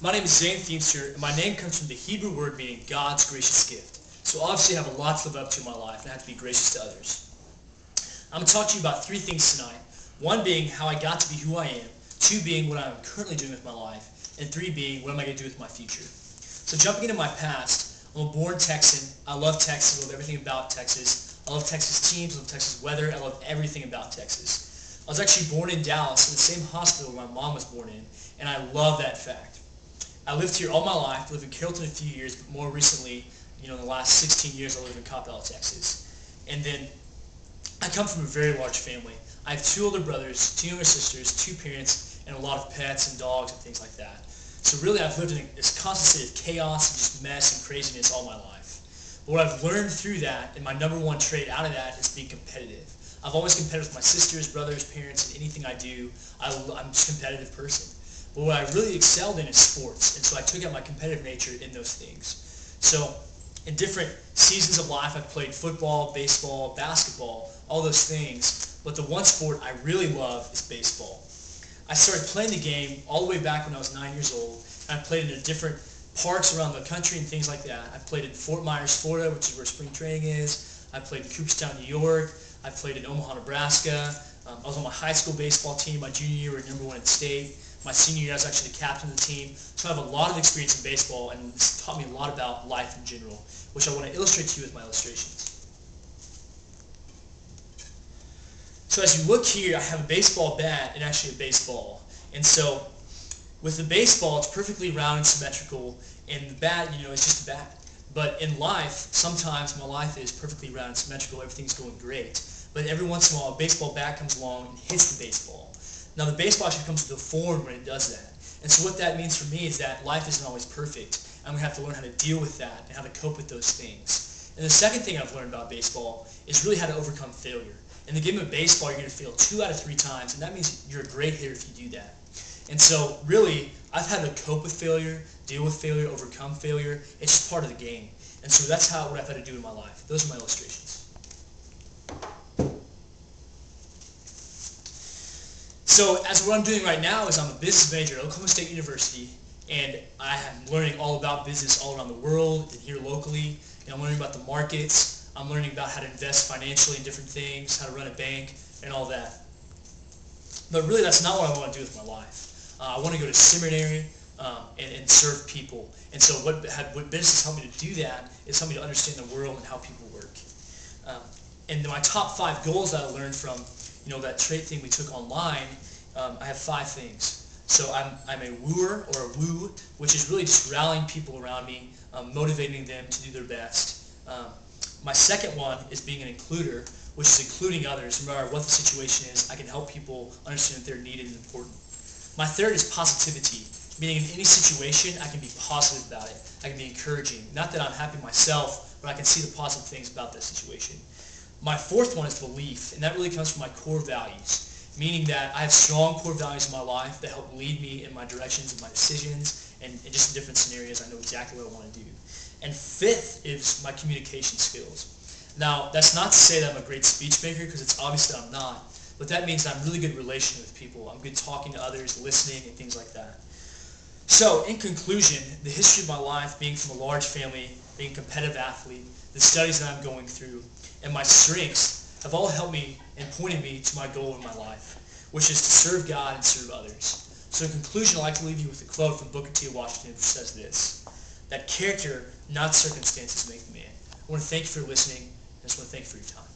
My name is Zane Feemster, and my name comes from the Hebrew word meaning God's gracious gift. So obviously I have a lot to live up to in my life, and I have to be gracious to others. I'm going to talk to you about three things tonight. One being how I got to be who I am, two being what I'm currently doing with my life, and three being what am I going to do with my future. So jumping into my past, I'm a born Texan. I love Texas. I love everything about Texas. I love Texas teams. I love Texas weather. I love everything about Texas. I was actually born in Dallas, in the same hospital where my mom was born in, and I love that fact. I lived here all my life. I lived in Carrollton a few years, but more recently, in the last 16 years, I live in Coppell, Texas. And then I come from a very large family. I have two older brothers, two younger sisters, two parents, and a lot of pets and dogs and things like that. So really, I've lived in this constant state of chaos and just mess and craziness all my life. But what I've learned through that, and my number one trait out of that, is being competitive. I've always competed with my sisters, brothers, parents, and anything I do. I'm just a competitive person. But what I really excelled in is sports, and so I took out my competitive nature in those things. So in different seasons of life, I've played football, baseball, basketball, all those things. But the one sport I really love is baseball. I started playing the game all the way back when I was 9 years old, and I played in different parks around the country and things like that. I played in Fort Myers, Florida, which is where spring training is. I played in Cooperstown, New York. I played in Omaha, Nebraska. I was on my high school baseball team. My junior year, we were #1 in state. My senior year, I was actually the captain of the team. So I have a lot of experience in baseball, and it's taught me a lot about life in general, which I want to illustrate to you with my illustrations. So as you look here, I have a baseball bat and actually a baseball. And so with the baseball, it's perfectly round and symmetrical, and the bat, is just a bat. But in life, sometimes my life is perfectly round and symmetrical, everything's going great. But every once in a while, a baseball bat comes along and hits the baseball. Now the baseball actually comes with a form when it does that. And so what that means for me is that life isn't always perfect. I'm going to have to learn how to deal with that and how to cope with those things. And the second thing I've learned about baseball is really how to overcome failure. In the game of baseball, you're going to fail 2 out of 3 times, and that means you're a great hitter if you do that. And so really, I've had to cope with failure, deal with failure, overcome failure. It's just part of the game. And so that's what I've had to do in my life. Those are my illustrations. So as what I'm doing right now is I'm a business major at Oklahoma State University, and I am learning all about business all around the world and here locally. And I'm learning about the markets. I'm learning about how to invest financially in different things, how to run a bank, and all that. But really, that's not what I want to do with my life. I want to go to seminary and serve people. And so what business helped me to do that is help me to understand the world and how people work. And my top 5 goals that I learned from that trait thing we took online, I have 5 things. So I'm a wooer, or a woo, which is really just rallying people around me, motivating them to do their best. My second one is being an includer, which is including others. No matter what the situation is, I can help people understand that they're needed and important. My third is positivity, meaning in any situation, I can be positive about it. I can be encouraging. Not that I'm happy myself, but I can see the positive things about that situation. My fourth one is belief, and that really comes from my core values, meaning that I have strong core values in my life that help lead me in my directions and my decisions, and in just different scenarios, I know exactly what I want to do. And fifth is my communication skills. Now, that's not to say that I'm a great speech maker, because it's obvious that I'm not, but that means I'm really good relationing with people. I'm good talking to others, listening, and things like that. So, in conclusion, the history of my life, being from a large family, being a competitive athlete, the studies that I'm going through, and my strengths have all helped me and pointed me to my goal in my life, which is to serve God and serve others. So in conclusion, I'd like to leave you with a quote from Booker T. Washington, which says this: that character, not circumstances, make the man. I want to thank you for listening, and I just want to thank you for your time.